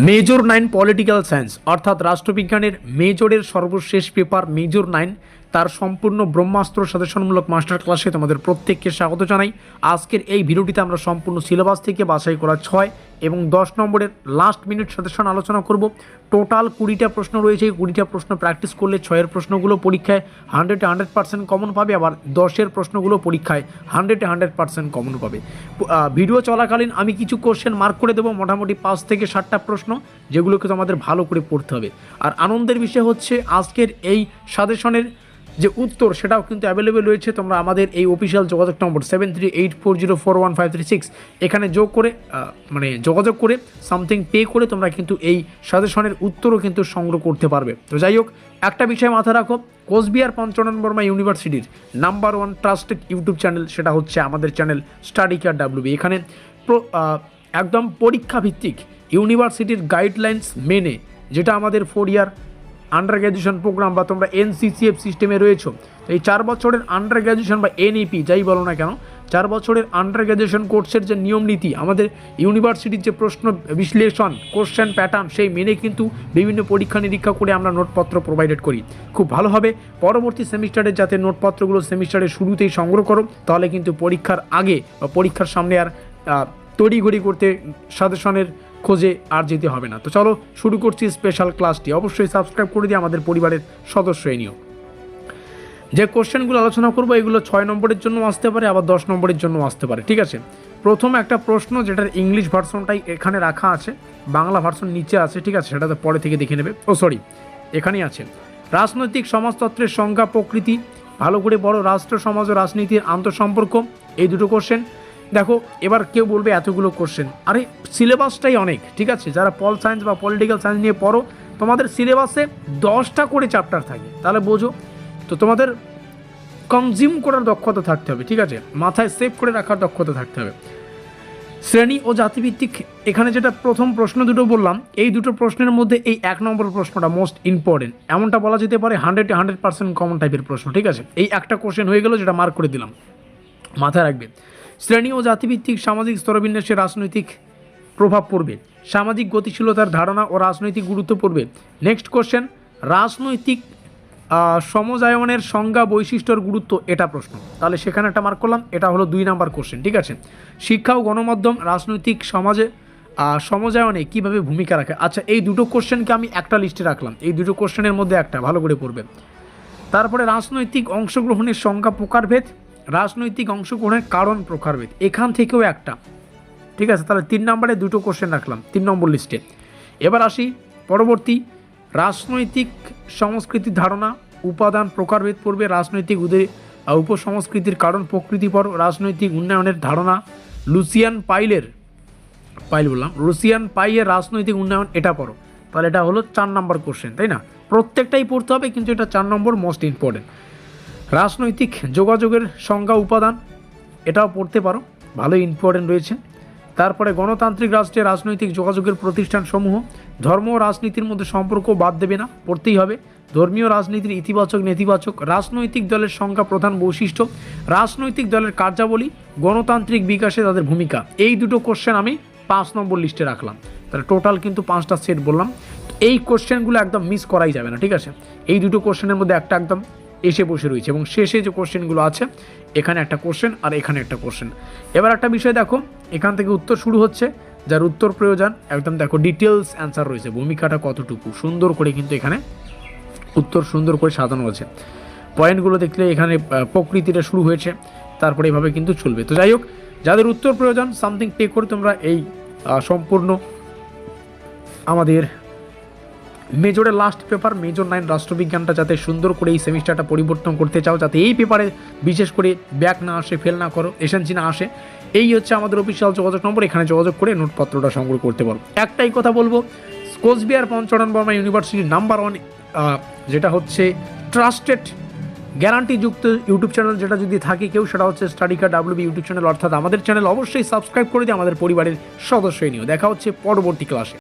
Major 9 political science অর্থাৎ রাষ্ট্রবিজ্ঞানের মেজরের সর্বশেষ paper major 9 তার সম্পূর্ণ ব্রহ্মাস্ত্র সাজেশনমূলক মাস্টার ক্লাসে তোমাদের প্রত্যেককে স্বাগত জানাই। আজকের এই ভিডিওটিতে আমরা সম্পূর্ণ সিলেবাস থেকে বাছাই করা 6 এবং 10 নম্বরের লাস্ট মিনিট সাজেশন আলোচনা করব। টোটাল 20টা প্রশ্ন রয়েছে। 20টা প্রশ্ন প্র্যাকটিস করলে 6-এর প্রশ্নগুলো পরীক্ষায় 100% কমন পাবে, আবার 10-এর প্রশ্নগুলো পরীক্ষায় 100% কমন পাবে। ভিডিও চলাকালীন আমি কিছু কোশ্চেন মার্ক করে দেবো, মোটামুটি 5 থেকে 7টা প্রশ্ন, যেগুলোকে তো আমাদের ভালো করে পড়তে হবে। আর আনন্দের বিষয় হচ্ছে আজকের এই সাজেশনের যে উত্তর সেটাও কিন্তু অ্যাভেলেবেল রয়েছে। তোমরা আমাদের এই অফিসিয়াল যোগাযোগ নম্বর 7384041536 এখানে যোগাযোগ করে সামথিং পে করে তোমরা কিন্তু এই সাজেশনের উত্তরও কিন্তু সংগ্রহ করতে পারবে। তো যাই হোক, একটা বিষয় মাথায় রাখো, কোচবিহার পঞ্চনন বর্মা ইউনিভার্সিটির নাম্বার 1 ট্রাস্টেড ইউটিউব চ্যানেল সেটা হচ্ছে আমাদের চ্যানেল স্টাডি কেয়ার WB। এখানে একদম পরীক্ষা ভিত্তিক ইউনিভার্সিটির গাইডলাইন্স মেনে, যেটা আমাদের 4 ইয়ার আন্ডার গ্র্যাজুয়েশন প্রোগ্রাম বা তোমরা NCCF সিস্টেমে রয়েছো, তো এই 4 বছরের আন্ডার গ্র্যাজুয়েশন বা NEP যাই বলো না কেন, 4 বছরের আন্ডার গ্র্যাজুয়েশন কোর্সের যে নিয়ম নীতি, আমাদের ইউনিভার্সিটির যে প্রশ্ন বিশ্লেষণ, কোশ্চেন প্যাটার্ন, সেই মেনে কিন্তু বিভিন্ন পরীক্ষা নিরীক্ষা করে আমরা নোটপত্র প্রোভাইডেড করি। খুব ভালো হবে পরবর্তী সেমিস্টারে যাতে নোটপত্রগুলো সেমিস্টারের শুরুতেই সংগ্রহ করো, তাহলে কিন্তু পরীক্ষার আগে বা পরীক্ষার সামনে আর তড়িঘড়ি করতে সাজেশনের খোঁজে আর যেতে হবে না। তো চলো শুরু করছি স্পেশাল ক্লাসটি। অবশ্যই সাবস্ক্রাইব করে দিয়ে আমাদের পরিবারের সদস্য নিও। যে কোশ্চেনগুলো আলোচনা করবো এগুলো 6 নম্বরের জন্য আসতে পারে, আবার 10 নম্বরের জন্য আসতে পারে, ঠিক আছে। প্রথম একটা প্রশ্ন, যেটার ইংলিশ ভার্সনটাই এখানে রাখা আছে, বাংলা ভার্সন নিচে আছে, ঠিক আছে, সেটা তো পরে থেকে দেখে নেবে। এখানেই আছে। রাজনৈতিক সমাজতত্ত্বের সংজ্ঞা, প্রকৃতি, ভালো করে বড় রাষ্ট্র সমাজ ও রাজনীতির আন্তঃসম্পর্ক, এই দুটো কোশ্চেন। দেখো, এবার কেউ বলবে এতগুলো কোশ্চেন, আরে সিলেবাসটাই অনেক, ঠিক আছে। যারা পল সায়েন্স বা পলিটিক্যাল সায়েন্স নিয়ে পড়ো, তোমাদের সিলেবাসে 10টা করে চ্যাপ্টার থাকে, তাহলে বোঝো। তো তোমাদের কনজিউম করার দক্ষতা থাকতে হবে, ঠিক আছে, মাথায় সেভ করে রাখার দক্ষতা থাকতে হবে। শ্রেণী ও জাতিভিত্তিক, এখানে যেটা প্রথম প্রশ্ন দুটো বললাম, এই দুটো প্রশ্নের মধ্যে এই 1 নম্বর প্রশ্নটা মোস্ট ইম্পর্টেন্ট, এমনটা বলা যেতে পারে 100% কমন টাইপের প্রশ্ন, ঠিক আছে। এই একটা কোশ্চেন হয়ে গেল, যেটা মার্ক করে দিলাম, মাথায় রাখবে। শ্রেণী ও জাতিভিত্তিক সামাজিক স্তরবিন্যাসে রাজনৈতিক প্রভাব পড়বে, সামাজিক গতিশীলতার ধারণা ও রাজনৈতিক গুরুত্ব পড়বে। নেক্সট কোশ্চেন, রাজনৈতিক সমজায়নের সংজ্ঞা, বৈশিষ্ট্যর গুরুত্ব, এটা প্রশ্ন, তাহলে সেখানে একটা মার্ক করলাম। এটা হলো 2 নাম্বার কোশ্চেন, ঠিক আছে। শিক্ষা ও গণমাধ্যম রাজনৈতিক সমাজে সমজায়নে কীভাবে ভূমিকা রাখে। আচ্ছা, এই দুটো কোশ্চেনকে আমি একটা লিস্টে রাখলাম, এই দুটো কোশ্চেনের মধ্যে একটা ভালো করে পড়বে। তারপরে রাজনৈতিক অংশগ্রহণের সংজ্ঞা, প্রকারভেদ, রাজনৈতিক অংশগ্রহণের কারণ, প্রকারভেদ, এখান থেকেও একটা, ঠিক আছে। তাহলে 3 নম্বরে দুটো কোশ্চেন রাখলাম 3 নম্বর লিস্টে। এবার আসি পরবর্তী, রাজনৈতিক সংস্কৃতির ধারণা, উপাদান, প্রকারভেদ পড়বে। রাজনৈতিক উপসংস্কৃতির কারণ, প্রকৃতি পড়ো। রাজনৈতিক উন্নয়নের ধারণা, লুসিয়ান পাইয়ের রাজনৈতিক উন্নয়ন, এটা পড়ো। তাহলে এটা হলো 4 নম্বর কোশ্চেন, তাই না। প্রত্যেকটাই পড়তে হবে, কিন্তু এটা 4 নম্বর মোস্ট ইম্পর্টেন্ট। রাজনৈতিক যোগাযোগের সংজ্ঞা, উপাদান, এটাও পড়তে পারো, ভালো ইম্পর্টেন্ট রয়েছে। তারপরে গণতান্ত্রিক রাষ্ট্রে রাজনৈতিক যোগাযোগের প্রতিষ্ঠানসমূহ, ধর্ম ও রাজনীতির মধ্যে সম্পর্ক বাদ দেবে না, পড়তেই হবে। ধর্মীয় রাজনীতির ইতিবাচক নেতিবাচক, রাজনৈতিক দলের সংজ্ঞা, প্রধান বৈশিষ্ট্য, রাজনৈতিক দলের কার্যাবলী, গণতান্ত্রিক বিকাশে তাদের ভূমিকা, এই দুটো কোশ্চেন আমি 5 নম্বর লিস্টে রাখলাম। তাহলে টোটাল কিন্তু 5টা সেট বললাম। এই কোশ্চেনগুলো একদম মিস করাই যাবে না, ঠিক আছে। এই দুটো কোশ্চেনের মধ্যে একটা একদম এসে বসে রয়েছে, এবং শেষে যে কোশ্চেনগুলো আছে, এখানে একটা কোশ্চেন আর এখানে একটা কোশ্চেন। এবার একটা বিষয় দেখো, এখান থেকে উত্তর শুরু হচ্ছে, যার উত্তর প্রয়োজন একদম দেখো ডিটেলস অ্যান্সার রয়েছে, ভূমিকাটা কতটুকু, সুন্দর করে কিন্তু এখানে উত্তর সুন্দর করে সাজানো আছে। পয়েন্টগুলো দেখলে এখানে প্রকৃতিটা শুরু হয়েছে, তারপরে এভাবে কিন্তু চলবে। তো যাই হোক, যাদের উত্তর প্রয়োজন সামথিং পে করে তোমরা এই সম্পূর্ণ আমাদের মেজরের লাস্ট পেপার মেজর 9 রাষ্ট্রবিজ্ঞানটা যাতে সুন্দর করে এই সেমিস্টারটা পরিবর্তন করতে চাও, যাতে এই পেপারে বিশেষ করে ব্যাক না আসে, ফেল না করো, এসএনসি না আসে, এই হচ্ছে আমাদের অফিসিয়াল যোগাযোগ নম্বর। এখানে যোগাযোগ করে নোটপত্রটা সংগ্রহ করতে পারো। একটাই কথা বলবো, কোচবিহার পঞ্চনন বর্মা ইউনিভার্সিটির নাম্বার 1 যেটা হচ্ছে ট্রাস্টেড গ্যারান্টিযুক্ত ইউটিউব চ্যানেল, যেটা যদি থাকে কেউ, সেটা হচ্ছে study care WB YouTube channel, অর্থাৎ আমাদের চ্যানেল। অবশ্যই সাবস্ক্রাইব করে দিয়ে আমাদের পরিবারের সদস্য নিও। দেখা হচ্ছে পরবর্তী ক্লাসে।